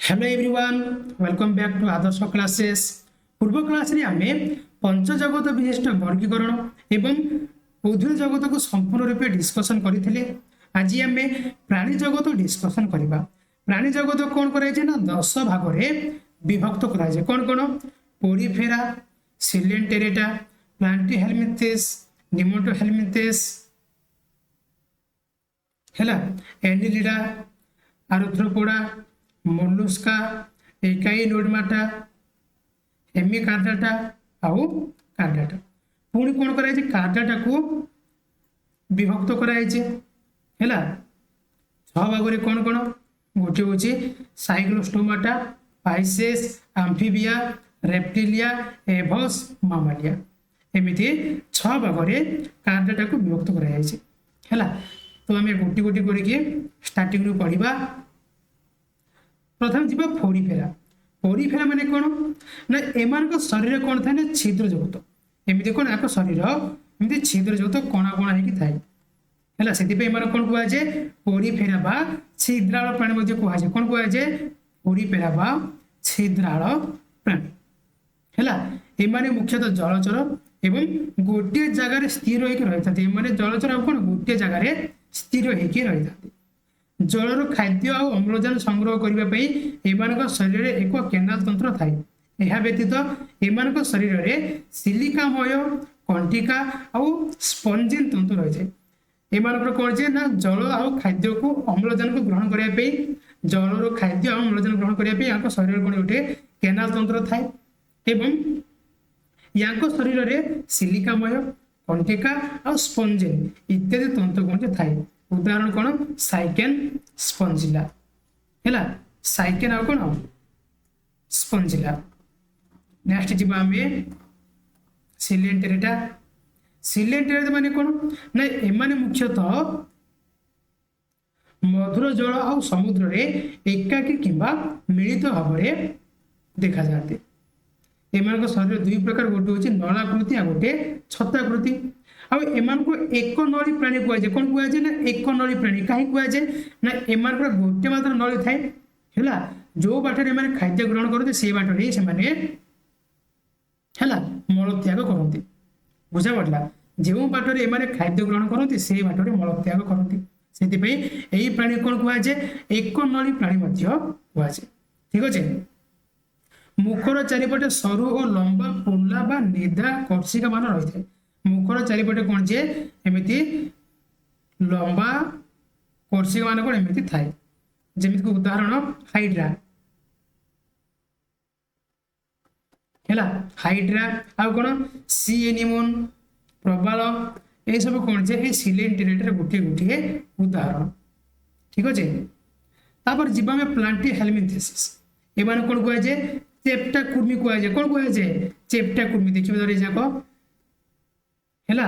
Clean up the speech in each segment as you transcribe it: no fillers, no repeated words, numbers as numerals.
Hello everyone, welcome back to Adarsh classes. पूर्व class रे आमे पंचजगत विशिष्ट वर्गीकरण एवं उद्भिद जगत को संपूर्ण रूपे डिस्कशन करथिले। आज आमे प्राणी जगत डिस्कशन करबा। प्राणी जगत कोन कराय छै ना 10 भाग रे विभक्त कराय छै। कोन कोन? पोरिफेरा, सिलेंटेरेटा, प्लांटीहेल्मिंथेस, निमोटोहेल्मिंथेस, हैला, एनिलिडा, आर्थ्रोपोडा, मोलुस्का, एकाइनोडर्माटा, हेमिकार्डाटा आउ कार्डाटा। पुणी कोन कराय छै? कार्डाटा को विभक्त कराय छै। हैला, 6 भाग रे कोन कोन? गोटे होची साइक्लोस्टोमाटा, पाइसेस, एम्फीबिया, रेप्टिलिया, एभस, मामालिया। एमिति 6 भाग रे कार्डाटा को विभक्त कराय छै। हैला, तो हमें गोटी गोटी करके स्टार्टिंग रु पढ़िबा। प्रथम जीवा पोरिफेरा। पोरिफेरा माने कोन ना एमान को शरीर कोन थाने छिद्र जगत। एमिति कोन आको शरीर एमिति छिद्र जगत कोना कोना हेकी थाई। हैला, सेति पे एमान कोन कुआ जे पोरिफेरा बा छिद्राळ प्राणी मध्ये कुआ जे। कोन कुआ जे? पोरिफेरा बा छिद्राळ प्राणी। हैला, एमाने मुख्यतः जलचर एवं गोटे जगह रे स्थिर होके रहथाते। एमाने जलचर आ कोन गोटे जगह रे स्थिर होके रहथाते। जलर खाद्य और अम्लजान संग्रह करने एमान शरीर में एक केनाल तंत्र थाए। यह व्यतीत एमान शरीर में सिलिकामय कंटिका और स्पंजिन तंतु रही है। एमान कौन है ना जल और खाद्य को अम्लजान को ग्रहण करने जलर खाद्य और अम्लजान ग्रहण करने शरीर कौन गोटे केनाल तंत्र थाए एवं या शरीर में सिलिकामय कंटिका और स्पंजिन इत्यादि तंतु कौन थाए। उदाहरण कौन? साइकेन, स्पंजिला। हैला, साइकेन आ कौन? स्पंजिला। नेक्स्ट जीवा हमें सिलेंटेरेटा। सिलेंटेरेटा माने कौन ना एमाने मुख्यतः मधुर जल और समुद्र रे एकाकी किंबा मिलित भाव में देखा जाते। एमान शरीर दुई प्रकार, गोटे होची नलाकृति आ गोटे छताकृति। अब एमान को एक नली प्राणी कुआ जे। कोन कुआ जे ना एक नली प्राणी। काहे कुआ जे ना एमान को गोटे मात्र नली थाए। हैला, जो बाटरे एमान खाद्य ग्रहण करते से बाटरे से माने हैला मल त्याग करते। बुझा पड़ला? जो बाटरे एमान खाद्य ग्रहण करते से बाटरे मल त्याग करते। सेति पे एई प्राणी कोन कुआ जे? एक नली प्राणी मध्य कुआ जे। ठीक अछि। मुखर चारिपटे सरू और लंबा पोला बा निद्रा कर्षिका मान रही है। मुखर चारिपटे कौन जे एमिति लंबा कर्षिका मान कौन एमिति थाए। जेमिति उदाहरण हाइड्रा। हैला, हाइड्रा आ कौन सी एनिमोन, प्रबाल ए सब कौन जे ए सिलेंटेरेटा गोटे गोटे उदाहरण। ठीक अछि। तापर जीवा में प्लांटीहेल्मिंथेसिस। एमान कौन कुआ जे? चेप्टा कुर्मी कुआ जे। कौन कुआ जे? चेप्टा कुर्मी। देखिबे धरि जाको हैला,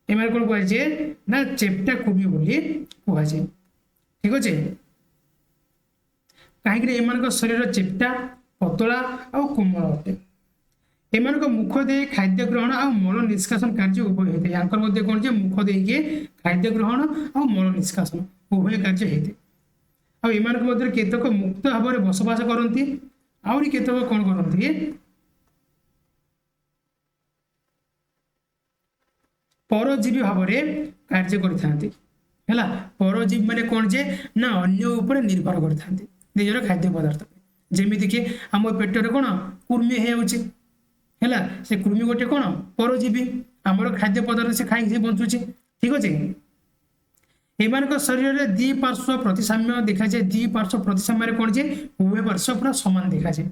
एमान कोन कुआ जे ना चेप्टा कुर्मी बोली कुआ जे। ठीक अछि। काहेकि एमान शरीर चेप्टा, पतला और कोमल होते। एमान मुख दे खाद्य ग्रहण और मल निष्कासन कार्य उभय होते। यांकर मध्ये कोन जे मुख दे के खाद्य ग्रहण और मल निष्कासन उभय कार्य होते। आ एमान मध्ये केतक मुक्त भाव में बसवास करती आउरी केतक कोन करती परजीवी भाव में कार्य करथांती। हैला, परजीवी माने कोन जे ना अन्य ऊपर निर्भर करथांती निजर खाद्य पदार्थ। जेमिति कि हम पेटर कोन कुर्मी हे होची। हैला, से कुर्मी गोटे कोन परजीवी। हमर खाद्य पदार्थ से खाइ से बंचुची। ठीक अछि। एमान को शरीर रे द्वि पार्श्व प्रतिसाम्य देखा जाए। द्वि पार्श्व प्रतिसाम्य रे कोन जे उभय पार्श्व पूरा समान देखा जाए।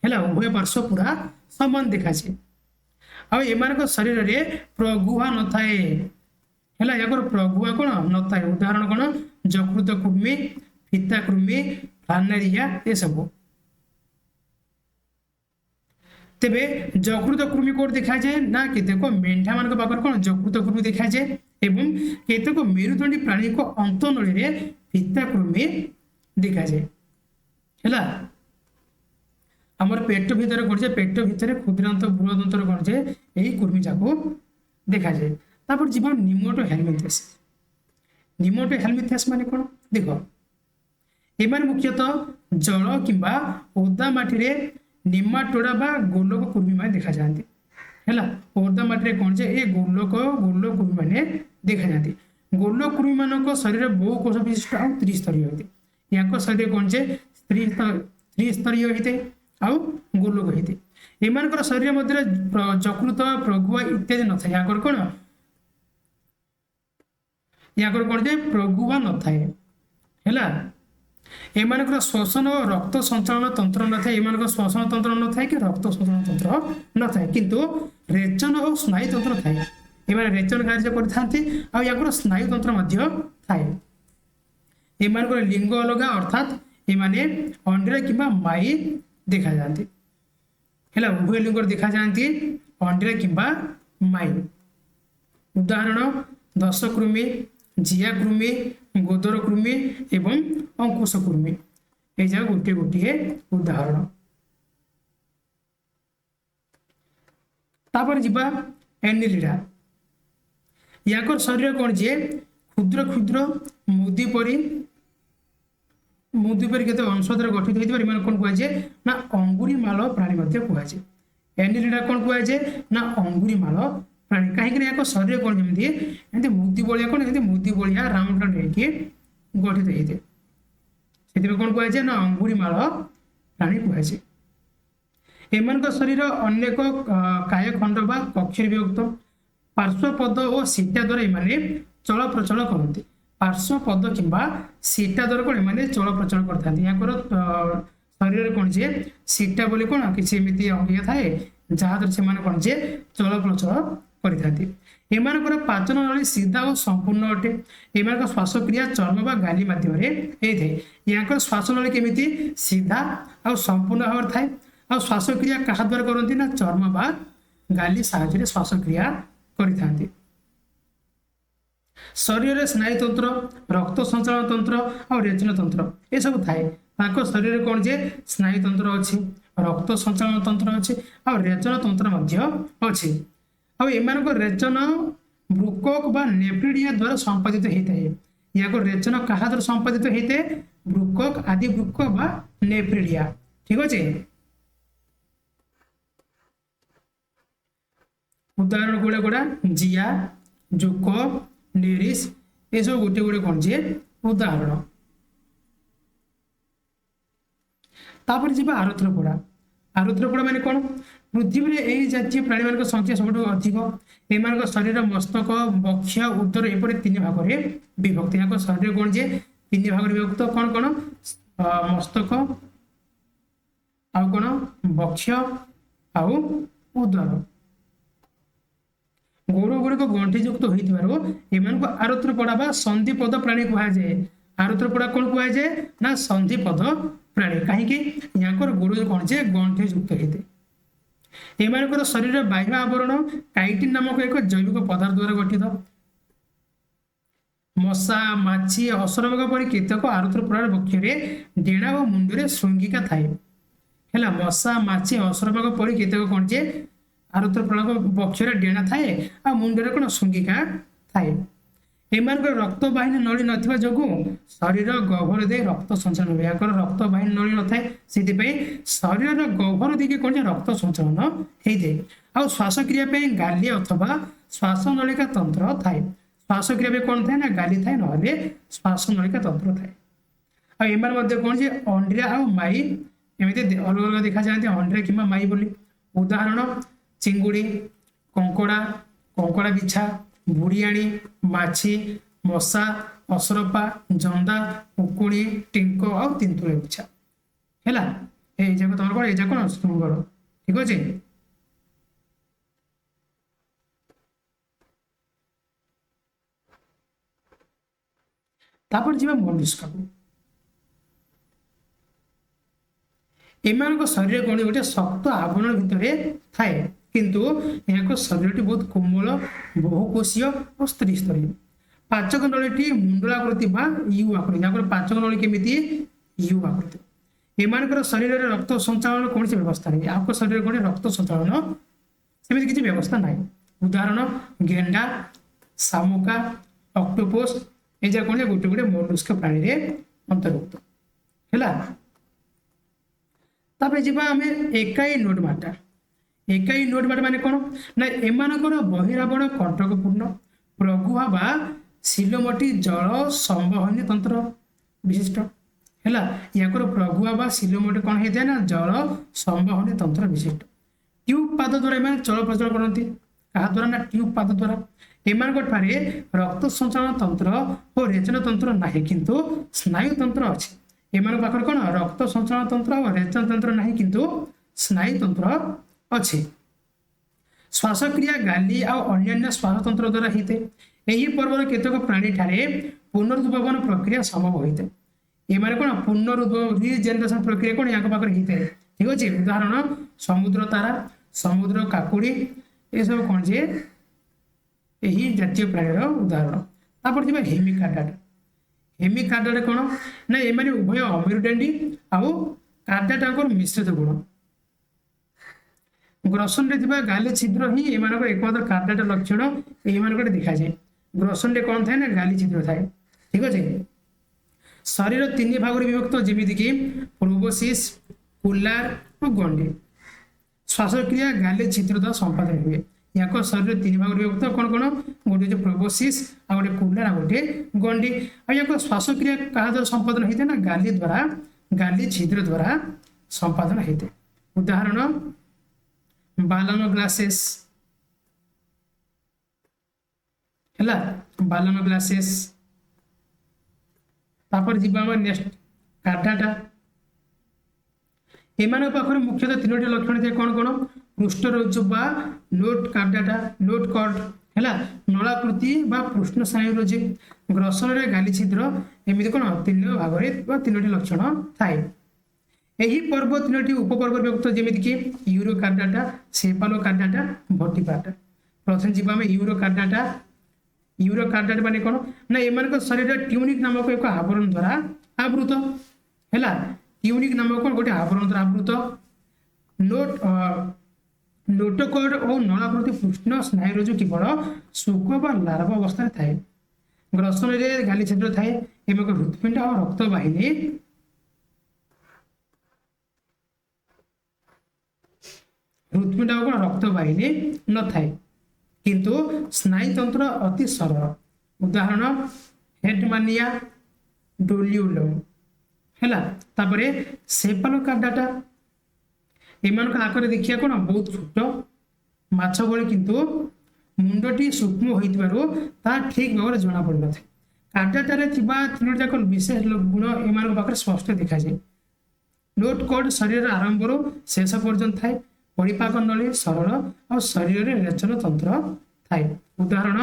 हैला, उभय पार्श्व पूरा समान देखा जाए। आ एमान शरीर रे प्रगुहा न थाए। हैला, याकर प्रगुहा कोन न थाए। उदाहरण कोन? जकृत कुर्मी, फीता कुर्मी, फ्लानेरिया ए सब। तेबे जकृत कुर्मी कोड देखा जाए ना केतेको मेंढा मान पाखर कोन जकृत कुर्मी देखा जाए एवं केतेको मेरुदंडी प्राणी को अंतनळी रे फीता कुर्मी देखा जाए। हैला, हमर पेट भीतर कोन जे पेट भीतर क्षुद्रांत बृहदंतर कोन जे एही कुर्मी जाको देखा जाए। तापर जीवन निमोटोहेल्मिंथेस। निमोटोहेल्मिंथेस माने कोन? देखो एमान मुख्यतः जल किंबा ओदा माटी निमाटोड़ा बा गोलक कुर्मी मैंने देखा जाती है। ओदा माटी कौन जे ये गोलक कुर्मी मैंने देखा जाती। गोलक कुर्मी मान शरीर बहु कोष विशिष्ट आउ त्रिस्तरीय होते या शरीर कौन जे त्रिस्तरीय होते आउ गोलक होते। एम शरीर मध्य जकृत प्रगुआ इत्यादि न था या कौन या कौन जे प्रगुआ न थाए है। एमानकर श्वसन और रक्त संचालन तंत्र न थाए एमानकर श्वसन तंत्र न थाए कि रक्त संचालन तंत्र न थाए किंतु रेचन और स्नायु तंत्र थाए एमाने रेचन कार्य करथांती आ याकर स्नायु तंत्र मध्य थाए। एमानकर लिंग अलग अर्थात एमाने अंडे किंबा माई देखा जाती है। उभय लिंग देखा जाती अंडे किंबा माई। उदाहरण दश कृमि जिया कृमि गोदर कृमि एवं अंकुश कृमि ये जगह गोटे गोटे उदाहरण। तापर जिबा एनिलिडा याकर शरीर कौन जे क्षुद्र क्षुद्र मुदी परी केते अंशद्वारा गठित होती कौन कहुए ना अंगुरी माल प्राणी कहुए। एनिलिडा कौन कहुए ना अंगुरी माल प्राणी कहीं शरीर कौन जमी मुदी बलिया कौन मुदी बलिया राउंड राउंड गठित होते से कौन कहुए ना अंगुरी माल प्राणी कहुए। एमान शरीर अनेक कायखंड बा कक्ष विभक्त पार्श्वपद और सीटा द्वारा एमाने चल प्रचल करते। पार्श्वपद किंबा सीटा द्वारा कौन एमाने चल प्रचल करते शरीर कौन जे सीटा बोली कौन किसी एमती अंगिया थाए जहाद्वारा से कौन जे चल प्रचल करते। एमानकर पाचन नली सीधा और संपूर्ण अटे। एमानकर श्वासक्रिया चर्म बा गाली माध्यम या श्वास नली केमिति सीधा और संपूर्ण भाव थाए आ श्वासक्रिया क्या द्वारा करती ना चर्म बा गाली साहाय्य श्वासक्रिया करते। शरीर स्नायु तंत्र रक्त संचालन तंत्र और रेचन तंत्र ये सब थाए। शरीर कौन जे स्नायु तंत्र अच्छी रक्त संचालन तंत्र अच्छी और रेचन तंत्र अच्छी एमान रेचन ब्रुकक बा नेफ्रिडिया द्वारा संपादित होता है या रेचन क्या द्वारा संपादित होते ब्रुकक आदि ब्रुकक बा नेफ्रिडिया ठीक अच्छे। उदाहरण गुड़ा गुड़ा जिया जुक नेरिस ये सब गोटे गोटे कौन जे उदाहरण। तापर जी आरथ्रोपोडा आरथ्रोपोडा माने कौन पृथ्वी में यही जातीय प्राणी मान संख्या सब अधिक। एम शरीर मस्तक बक्ष उदर एपरी तीन भाग में विभक्त या शरीर कौन जे तीन भाग में विभक्त कौन कौन मस्तक आउ कौन बक्ष आउ उदर। गोड़ गुड़िक गंठीयुक्त होम आरथ्रोपोडा बा संधिपद प्राणी कहुए। आरथ्रोपोडा कौन कहुए ना संधिपद प्राणी कहीं गोड़ कौन से गंठीयुक्त होते। एमान शरीर बाह्य आवरण काइटिन नामक एक जैविक पदार्थ द्वारा गठित। मशा माछी असरमग परी केतक आरथ्रोपोडा बक्षरे डेणा और मुंडे श्रृंगिका थाए है। मशा माछी असरमग परी केतक कौन से आरथ्रोपोडा बक्षरे डेणा थाए आ मुंडे कौन श्रृंगिका थाए। एमान रक्त वाहिनी नली नथिबा जोगु शरीर गह्वर दे रक्त संचालन हुए रक्त वाहिनी नली न थाए से शरीर गह्वर दिखे कौन रक्त संचालन होते आ श्वासक्रिया गाली अथवा श्वास नलिका तंत्र थाए। श्वासक्रिया कौन थाए ना गाली थाए ना श्वास नलिका तंत्र थाए। एमान कौन से अंड्रा आ माई एमती अलग अलग देखा जाती अंड्रा कि माई बोली। उदाहरण चिंगुड़ी कंकड़ा कंकड़ा बिछा बुढ़ियाणी माछी मशा असरपा जंदा उकुणी टिंक और तिंतुले बिछा है। ये तुम कौन ये कौन श्रृंगल ठीक अच्छे। तापर जी मनुष्क एम शरीर कौन गोटे शक्त आवरण भितर थाए किंतु यहाँ शरीर बहुत कोमल बहुकोशीय और स्त्रीस्तरीय। पाचक नली मुंडलाकृति यू आकृति यहाँ पाचक नली केमी यू आकृति। एम शरीर में रक्त संचालन कौन सी व्यवस्था नहीं आपको शरीर कौन रक्त संचालन सेमती किसी व्यवस्था ना। उदाहरण गेंडा शामुका ऑक्टोपस ये कौन गोटे गोटे मनुष्क प्राणी अंतर्भुक्त है। तापर जीवा आमे एकाई नोड माटा। एकाई नोड माटा माने कोन ना एमानकर बहिरावरण कंटकपूर्ण प्रगुहा बा सिलोमटी जल संवहनी तंत्र विशिष्ट हैला। याकर प्रगुहा बा सिलोमटी कोन हे ना जल संवहनी तंत्र विशिष्ट। ट्यूब पाद द्वारा एमाने चल प्रचल करती कहा द्वारा ना ट्यूब पाद द्वारा। एमानक ठारे रक्त संचालन तंत्र और रेचन तंत्र नाही किंतु स्नायु तंत्र अछि। एमानक पाखर कोन रक्त संचालन तंत्र और रेचन तंत्र नाही किंतु स्नायु तंत्र अछि। श्वासक्रिया गाली आ अन्य श्वास तंत्र द्वारा हिते। एही पर्वर केतक प्राणी ठारे पुनरुद्भवन प्रक्रिया संभव होइते। एमाने कोन पुनरुद्भव रीजेनरेशन प्रक्रिया कोन याक पाखर हिते ठीक अछि। उदाहरण समुद्र तारा समुद्र काकुड़ी ए सब कोन जे एही जातीय प्राणीर उदाहरण। तापर दिबा हेमिकार्डाटा। हेमिकार्डाटा कोन ना एमाने उभय अमेरुदंडी आउ कार्डाटाकर मिश्रित गुण। ग्रसन रे दिबा गाली छिद्र ही एमानकर एकमात्र कार्डाटा लक्षण एमानकर देखा जाय। ग्रसन रे कोन थाय ना गाली छिद्र थाय ठीक अछि। शरीर तीन भाग रे विभक्त जेमिति कि प्रोबोसिस कुलार और गंडी। श्वासक्रिया गाली छिद्र द्वारा संपादन हुए। याक शरीर तीन भाग रे विभक्त कोन कोन गोटे जे प्रोबोसिस आ गोटे कुलार आ गोटे गंडी। आ याक श्वासक्रिया कहा द्वारा संपादन हेते ना गाली द्वारा गाली छिद्र द्वारा संपादन हेते। उदाहरण बालन ग्लासेस हैला बालन ग्लासेस। तापर जीवा हम नेक्स्ट कार्डाटा। एमान पाखर मुख्यतः तीनोटी लक्षण थे कोन कोन पृष्ठरज्जु बा नोट कार्डाटा नोट कॉर्ड हैला नलाकृति बा पृष्ठ स्नायुरज्जु। ग्रसन रे गाली छिद्र एमिति कोन तीन भाग रे बा तीनोटी लक्षण थाए। एही पर्व तीनोटी उपपर्व विभक्त जेमिति कि यूरोकार्डाटा सेफालोकार्डाटा वर्टिब्राटा। प्रथम जीवा हम यूरोकार्डाटा। यूरोकार्डाटा माने कोन ना एमानक शरीर ट्यूनिक नामक एक आवरण द्वारा आवृत हैला। ट्यूनिक नामक गोटे आवरण द्वारा आवृत। नोटोकॉर्ड और नलाकृति पृष्ठ स्नायुरज्जु केवल शुक बा लार्वा अवस्था थाए। ग्रसन रे गाली छिद्र थाए एमक हृत्पिंड और रक्त वाहिनी हृत्पिंड और रक्त वाहिनी न थाए किंतु स्नायु तंत्र अति सरल। उदाहरण हेडमानिया डोलियोलम हैला। तापरे सेफालोकार्डाटा एमानक आकार देखिया कोन बहुत छोट माछ भଳି किंतु मुंडटी सूक्ष्म होइतबारो ता ठीक भाव जना पड़ न थाए। कार्डाटारे थिबा तीनोटी जाक विशेष गुण एमानक पाखर स्पष्ट देखा जाय। नोट कॉर्ड शरीर आरंभ रो शेष पर्यंत थाए। परिपाक नली सरल और शरीर रे रेचन तंत्र थाए। उदाहरण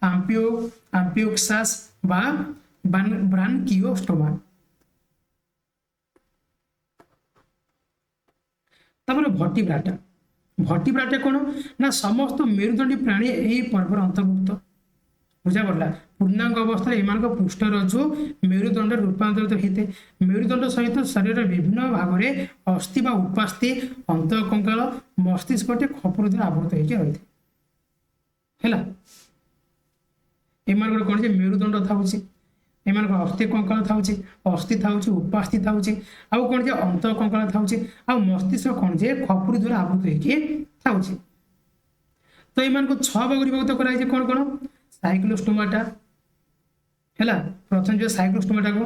आम्पियोक्सास बा ब्रानकियोस्टोमा। तापर वर्टिब्राटा। वर्टिब्राटा कोन ना समस्त मेरुदंडी प्राणी एही पर्वर अंतर्भुक्त बुझा पड़ला। पूर्णांग अवस्था एमानक पृष्ठरज्जु मेरुदंड रूपांतरित हेते। मेरुदंड सहित शरीर विभिन्न भाग रे अस्थि बा उपास्थि अंतःकंकाल मस्तिष्क टे खपर द्वारा आवृत हेके रहिथे हैला। एमानक कोन जे मेरुदंड थाउची एमानक अस्थि कंकाल थाउची अस्थि थाउची उपास्थि थाउची आ कोन जे अंतःकंकाल थाउची आ मस्तिष्क कोन जे खपर द्वारा आवृत हेके थाउची। तो एमानक 6 भाग विभक्त कराइ जे कोन कोन साइक्लोस्टोमाटा हैला। प्रथम जो साइक्लोस्टोमाटा को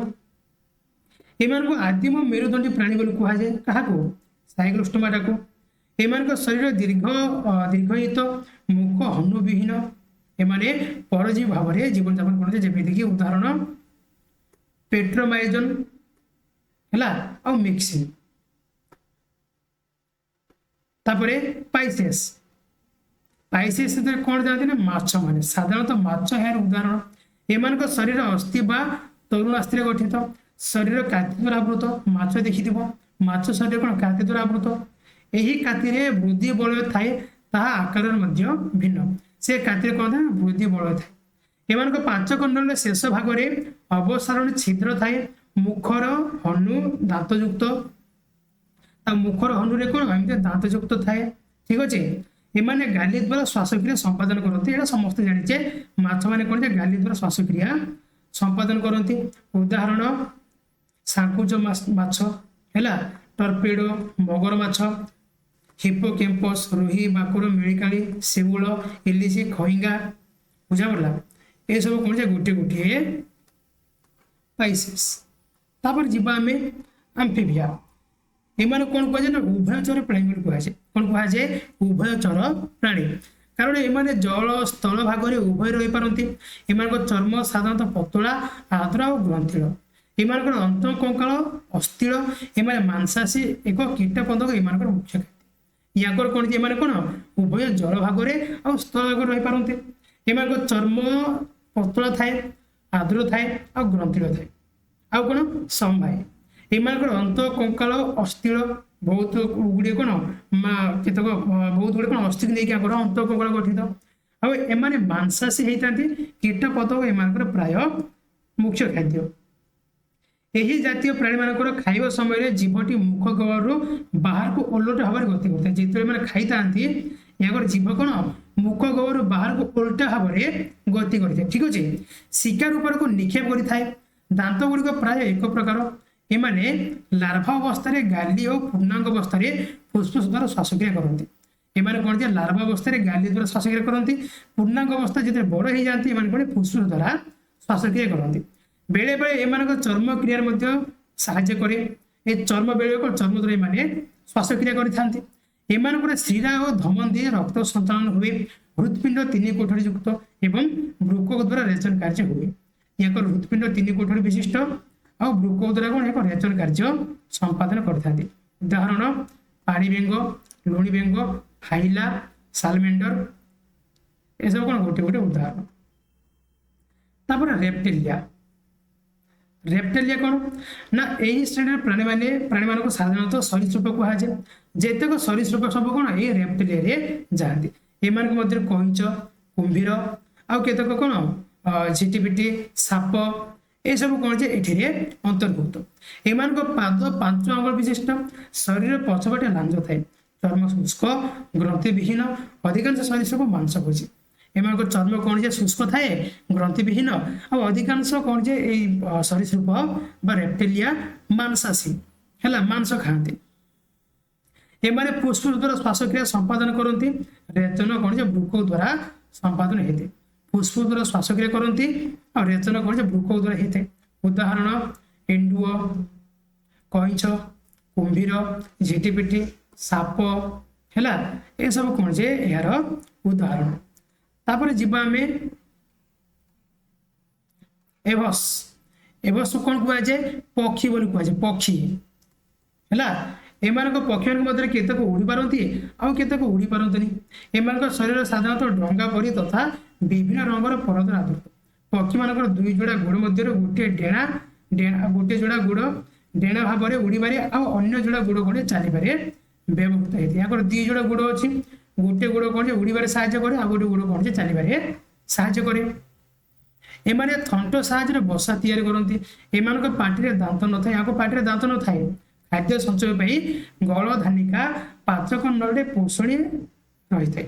एमानक आदिम मेरुदंडी प्राणी बोली कहा जाए कहा को साइक्लोस्टोमाटा को। एमानक शरीर दीर्घयित मुख हनुविहीन एमाने परजीवी भाव में जीवन यापन करते जेमिति कि उदाहरण पेट्रोमाइजन हैला आ मिक्सिन। तापरे पाइसेस पाइसेस कौन जानते ना माछ माने साधारणतः माछ यार उदाहरण। एमानक शरीर अस्थि बा तरुण अस्थि गठित शरीर काति द्वारा आवृत। माछ देखिथिबो माछ शरीर कोन काति द्वारा आवृत। एही काति रे वृद्धि बल थाए ताहा आकार मध्ये भिन्न। से काति कोन था वृद्धि बल थाए। एमानक पांच कंडल शेष भाग रे अवसारण छिद्र थाए। मुखर हनु दांतयुक्त ता मुखर हनु रे कोन एमते दांतयुक्त थाए ठीक अछि। एमाने गाली द्वारा श्वासक्रिया संपादन करते एटा समस्त जानिचे माछ माने कोन जे गाली द्वारा श्वासक्रिया संपादन करते। उदाहरण सांकुच माछ हैला ଟର୍ପେଡୋ, ମଗର ମାଛ, ହିପୋକ୍ୟାମ୍ପସ୍, ରୋହି, ଭାକୁର, ମିଳିକାଳି, ଶେଉଳ, ଇଲିଶି, ଖଇଙ୍ଗା, ବୁଝା ପଡ଼ିଲା। ଏସବୁ କ'ଣ ଯେ ଗୋଟିଏ ଗୋଟିଏ ସ୍ପାଇସିସ୍। ତାପରେ ଯିବା ଆମେ ଆମ୍ଫିବିଆ। ଏମାନଙ୍କୁ କ'ଣ କୁହାଯାଏ ନା ଉଭୟଚର ପ୍ରାଣୀ ବୋଲି କୁହାଯାଏ। କ'ଣ କୁହାଯାଏ? ଉଭୟଚର ପ୍ରାଣୀ। କାରଣ ଏମାନେ ଜଳ ସ୍ଥଳ ଭାଗରେ ଉଭୟ ରହିପାରନ୍ତି। ଏମାନଙ୍କ ଚର୍ମ ସାଧାରଣତଃ ପତଳା, ଆର୍ଦ୍ର ଆଉ ଗ୍ରନ୍ଥିଳ। ଏମାନଙ୍କର ଅନ୍ତଃକଙ୍କାଳ ଅସ୍ଥିଳ। ଏମାନେ ମାଂସାଶୀ ଏକ କୀଟପତଙ୍ଗ ଏମାନଙ୍କର ମୁଖ୍ୟ ଖାଦ୍ୟ। ୟାଙ୍କର କ'ଣ ଯେ ଏମାନେ କ'ଣ ଉଭୟ ଜଳ ଭାଗରେ ଆଉ ସ୍ଥଳ ଭାଗରେ ରହିପାରନ୍ତି। ଏମାନଙ୍କ ଚର୍ମ ପତଳା ଥାଏ, ଆର୍ଦ୍ର ଥାଏ ଆଉ ଗ୍ରନ୍ଥିଳ ଥାଏ। ଆଉ କ'ଣ ସମବାୟ। ଏମାନଙ୍କର ଅନ୍ତଃକଙ୍କାଳ ଅସ୍ଥିଳ। ବହୁତ ଗୁଡ଼ିଏ କ'ଣ କେତେକ ବହୁତ ଗୁଡ଼ିଏ କ'ଣ ଅସ୍ଥିକୁ ନେଇକି ଆଙ୍କର ଅନ୍ତଃକଙ୍କାଳ ଗଠିତ। ଆଉ ଏମାନେ ମାଂସାଶୀ ହେଇଥାନ୍ତି। କୀଟପତଙ୍ଗ ଏମାନଙ୍କର ପ୍ରାୟ ମୁଖ୍ୟ ଖାଦ୍ୟ। ଏହି ଜାତୀୟ ପ୍ରାଣୀମାନଙ୍କର ଖାଇବା ସମୟରେ ଜୀଭଟି ମୁଖ ଗହ୍ୱରରୁ ବାହାରକୁ ଓଲଟା ଭାବରେ ଗତି କରିଥାଏ। ଯେତେବେଳେ ଏମାନେ ଖାଇଥାନ୍ତି ୟାଙ୍କର ଜୀଭ କ'ଣ ମୁଖ ଗହ୍ୱରରୁ ବାହାରକୁ ଓଲଟା ଭାବରେ ଗତି କରିଥାଏ। ଠିକ ଅଛି। ଶିକାର ଉପରକୁ ନିକ୍ଷେପ କରିଥାଏ। ଦାନ୍ତ ଗୁଡ଼ିକ ପ୍ରାୟ ଏକ ପ୍ରକାର। ଏମାନେ ଲାର୍ଭା ଅବସ୍ଥାରେ ଗାଲି ଓ ପୂର୍ଣ୍ଣାଙ୍ଗ ଅବସ୍ଥାରେ ଫୁସଫୁସ ଦ୍ୱାରା ଶ୍ୱାସକ୍ରିୟା କରନ୍ତି। ଏମାନେ କ'ଣ ଯେ ଲାର୍ଭା ଅବସ୍ଥାରେ ଗାଲି ଦ୍ୱାରା ଶ୍ୱାସକ୍ରିୟା କରନ୍ତି। ପୂର୍ଣ୍ଣାଙ୍ଗ ଅବସ୍ଥା ଯେତେବେଳେ ବଡ଼ ହେଇଯାନ୍ତି ଏମାନେ କ'ଣ ଫୁସଫୁସ ଦ୍ୱାରା ଶ୍ୱାସକ୍ରିୟା କରନ୍ତି। ବେଳେ ବେଳେ ଏମାନଙ୍କ ଚର୍ମ କ୍ରିୟାରେ ମଧ୍ୟ ସାହାଯ୍ୟ କରେ। ଏ ଚର୍ମ ବେଳେ କ'ଣ ଚର୍ମ ଦ୍ୱାରା ଏମାନେ ଶ୍ୱାସକ୍ରିୟା କରିଥାନ୍ତି। ଏମାନଙ୍କର ଶିରା ଓ ଧମନ ଦେଇ ରକ୍ତ ସଞ୍ଚାଳନ ହୁଏ। ହୃତ୍ପିଣ୍ଡ 3 କୋଠରୀ ଯୁକ୍ତ ଏବଂ ବୃକକ ଦ୍ୱାରା ରେଚନ କାର୍ଯ୍ୟ ହୁଏ। ୟାଙ୍କର ହୃତ୍ପିଣ୍ଡ 3 କୋଠରୀ ବିଶିଷ୍ଟ ଆଉ ବୃକକ ଦ୍ୱାରା କ'ଣ ଏକ ରେଚନ କାର୍ଯ୍ୟ ସମ୍ପାଦନ କରିଥାନ୍ତି। ଉଦାହରଣ ପାଣି ବେଙ୍ଗ, ଲୁଣି ବେଙ୍ଗ, ହାଇଲା, ସାଲମେଣ୍ଡର ଏସବୁ କ'ଣ ଗୋଟେ ଗୋଟେ ଉଦାହରଣ। ତାପରେ ରେପ୍ଟିଲିଆ। ରେପ୍ଟିଲିଆ କ'ଣ ନା ଏହି ଶ୍ରେଣୀର ପ୍ରାଣୀମାନଙ୍କୁ ସାଧାରଣତଃ ସରୀସୃପ କୁହାଯାଏ। ଯେତେକ ସରୀସୃପ ସବୁ କ'ଣ ଏଇ ରେପ୍ଟିଲିଆରେ ଯାଆନ୍ତି। ଏମାନଙ୍କ ମଧ୍ୟରେ କଇଁଛ, କୁମ୍ଭୀର ଆଉ କେତେକ କ'ଣ ଝିଟିପିଟି, ସାପ ଏସବୁ କ'ଣ ଯେ ଏଠିରେ ଅନ୍ତର୍ଭୁକ୍ତ। ଏମାନଙ୍କ ପାଦ 5 ଆଙ୍ଗୁଳ ବିଶିଷ୍ଟ। ଶରୀର ପଛପଟେ ଲାଞ୍ଜ ଥାଏ। ଚର୍ମ ଶୁଷ୍କ, ଗ୍ରନ୍ଥିବିହୀନ। ଅଧିକାଂଶ ସରୀସୃପ ମାଂସଭୋଜୀ। ଏମାନଙ୍କ ଚର୍ମ କ'ଣ ଯେ ଶୁଷ୍କ ଥାଏ, ଗ୍ରନ୍ଥିବିହୀନ ଆଉ ଅଧିକାଂଶ କ'ଣ ଯେ ଏଇ ସରୀସୃପ ବା ରେପ୍ଟିଲିଆ ମାଂସାଶୀ ହେଲା, ମାଂସ ଖାଆନ୍ତି। ଏମାନେ ଫୁସଫୁସ ଦ୍ୱାରା ଶ୍ୱାସକ୍ରିୟା ସମ୍ପାଦନ କରନ୍ତି। ରେଚନ କ'ଣ ଯେ ବୃକକ ଦ୍ୱାରା ସମ୍ପାଦନ ହେଇଥାଏ। ଫୁସଫୁସ ଦ୍ୱାରା ଶ୍ୱାସକ୍ରିୟା କରନ୍ତି ଆଉ ରେଚନ କ'ଣ ଯେ ବୃକକ ଦ୍ୱାରା ହେଇଥାଏ। ଉଦାହରଣ ଏଣ୍ଡୁଅ, କଇଁଛ, କୁମ୍ଭୀର, ଝିଟିପିଟି, ସାପ ହେଲା, ଏସବୁ କ'ଣ ଯେ ଏହାର ଉଦାହରଣ। ତାପରେ ଯିବା ଆମେ ଏଭସ୍। ଏଭସ୍ କ'ଣ କୁହାଯାଏ? ପକ୍ଷୀ ବୋଲି କୁହାଯାଏ। ପକ୍ଷୀ ହେଲା। ଏମାନଙ୍କ ପକ୍ଷୀମାନଙ୍କ ମଧ୍ୟରେ କେତେକ ଉଡ଼ି ପାରନ୍ତି ଆଉ କେତେକ ଉଡ଼ି ପାରନ୍ତିନି। ଏମାନଙ୍କ ଶରୀର ସାଧାରଣତଃ ଡଙ୍ଗା ପରି ତଥା ବିଭିନ୍ନ ରଙ୍ଗର ପରଦରେ ଆବୃତ। ପକ୍ଷୀମାନଙ୍କର 2 ଯୋଡ଼ା ଗୋଡ଼ ମଧ୍ୟରୁ ଗୋଟିଏ ଯୋଡ଼ା ଗୋଡ଼ ଡେଣା ଭାବରେ ଉଡ଼ିବାରେ ଆଉ ଅନ୍ୟ ଯୋଡ଼ା ଗୋଡ଼ କ'ଣ ଚାଲିବାରେ ବ୍ୟବହୃତ ହେଇଥାଏ। ୟାଙ୍କର 2 ଯୋଡ଼ା ଗୋଡ଼ ଅଛି। ଗୋଟେ ଗୋଡ଼ କ'ଣ ଯେ ଉଡ଼ିବାରେ ସାହାଯ୍ୟ କରେ ଆଉ ଗୋଟେ ଗୋଡ଼ କ'ଣ ଯେ ଚାଲିବାରେ ସାହାଯ୍ୟ କରେ। ଏମାନେ ଥଣ୍ଟ ସାହାଯ୍ୟରେ ବସା ତିଆରି କରନ୍ତି। ଏମାନଙ୍କ ପାଟିରେ ଦାନ୍ତ ନଥାଏ। ୟାଙ୍କ ପାଟିରେ ଦାନ୍ତ ନଥାଏ। ଖାଦ୍ୟ ସଞ୍ଚୟ ପାଇଁ ଗଳ ଧାନିକା ପାଚକଣ୍ଡରେ ପୋଷଣୀ ରହିଥାଏ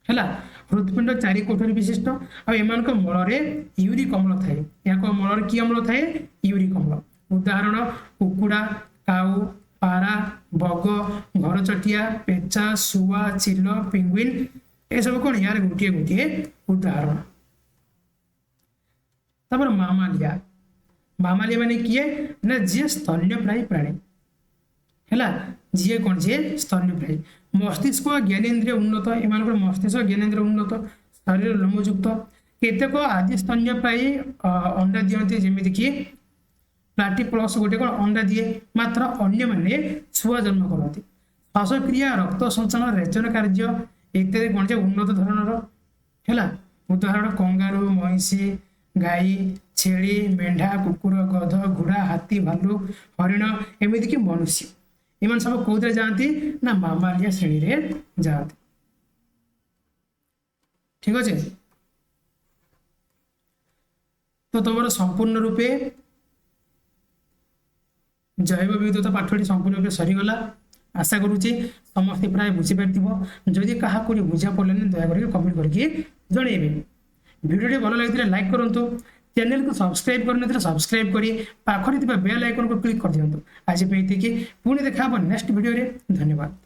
ହେଲା। ହୃତ୍ପିଣ୍ଡ 4 କୋଠରୀ ବିଶିଷ୍ଟ ଆଉ ଏମାନଙ୍କ ମଳରେ ୟୁରିକ ଅମ୍ଳ ଥାଏ। ୟାଙ୍କ ମଳରେ କି ଅମ୍ଳ ଥାଏ? ୟୁରିକ ଅମ୍ଳ। ଉଦାହରଣ କୁକୁଡ଼ା, କାଉ, ପାରା, ବଗ, ଘରଚଟିଆ, ପେଚା, ଶୁଆ, ଚିଲ, ପେଙ୍ଗୁଇନ ଏସବୁ କ'ଣ ୟାର ଗୋଟିଏ ଗୋଟିଏ ଉଦାହରଣ। ତାପରେ ମାମାଲିଆ। ମାମାଲିଆ ମାନେ କିଏ ନା ଯିଏ ସ୍ତନ୍ୟପ୍ରାୟୀ ପ୍ରାଣୀ ହେଲା। ଯିଏ କ'ଣ ଯିଏ ସ୍ତନ୍ୟପ୍ରାୟୀ। ମସ୍ତିଷ୍କ ଜ୍ଞାନେନ୍ଦ୍ରିୟ ଉନ୍ନତ। ଏମାନଙ୍କର ମସ୍ତିଷ୍କ ଜ୍ଞାନେନ୍ଦ୍ରିୟ ଉନ୍ନତ। ଶରୀର ଲୋମଯୁକ୍ତ। କେତେକ ଆଦି ସ୍ତନ୍ୟପ୍ରାୟୀ ଅଣ୍ଡା ଦିଅନ୍ତି, ଯେମିତିକି ପ୍ଲାଟିପଲସ୍ ଗୋଟେ କ'ଣ ଅଣ୍ଡା ଦିଏ। ମାତ୍ର ଅନ୍ୟମାନେ ଛୁଆ ଜନ୍ମ କରନ୍ତି। ଶ୍ୱାସକ୍ରିୟା, ରକ୍ତ ସଞ୍ଚାଳନ, ରେଚନ କାର୍ଯ୍ୟ ଇତ୍ୟାଦି କ'ଣ ଯେ ଉନ୍ନତ ଧରଣର ହେଲା। ଉଦାହରଣ କଙ୍ଗାରୁ, ମଇଁଷି, ଗାଈ, ଛେଳି, ମେଣ୍ଢା, କୁକୁର, ଗଧ, ଘୋଡ଼ା, ହାତୀ, ଭାଲୁ, ହରିଣ ଏମିତିକି ମନୁଷ୍ୟ। ଏମାନେ ସବୁ କୋଉଥିରେ ଯାଆନ୍ତି ନା ମାମାଲିଆ ଶ୍ରେଣୀରେ ଯାଆନ୍ତି। ଠିକ ଅଛି। ତ ତମର ସମ୍ପୂର୍ଣ୍ଣ ରୂପେ ଜୈବ ବିବିଧତା ପାଠଟି ସମ୍ପୂର୍ଣ୍ଣ ରୂପେ ସରିଗଲା। ଆଶା କରୁଛି ସମସ୍ତେ ପ୍ରାୟ ବୁଝିପାରିଥିବ। ଯଦି କାହାକୁ ବୁଝା ପଡ଼ିଲାନି ଦୟାକରି କମେଣ୍ଟ କରିକି ଜଣେଇବେ। ଭିଡ଼ିଓଟି ଭଲ ଲାଗିଥିଲେ ଲାଇକ୍ କରନ୍ତୁ। चैनल को सब्सक्राइब करन सब्सक्राइब करी पाखरे बेल आइकन को क्लिक कर दियंतु। आज पे पुणी देखा नेक्स्ट वीडियो रे। धन्यवाद।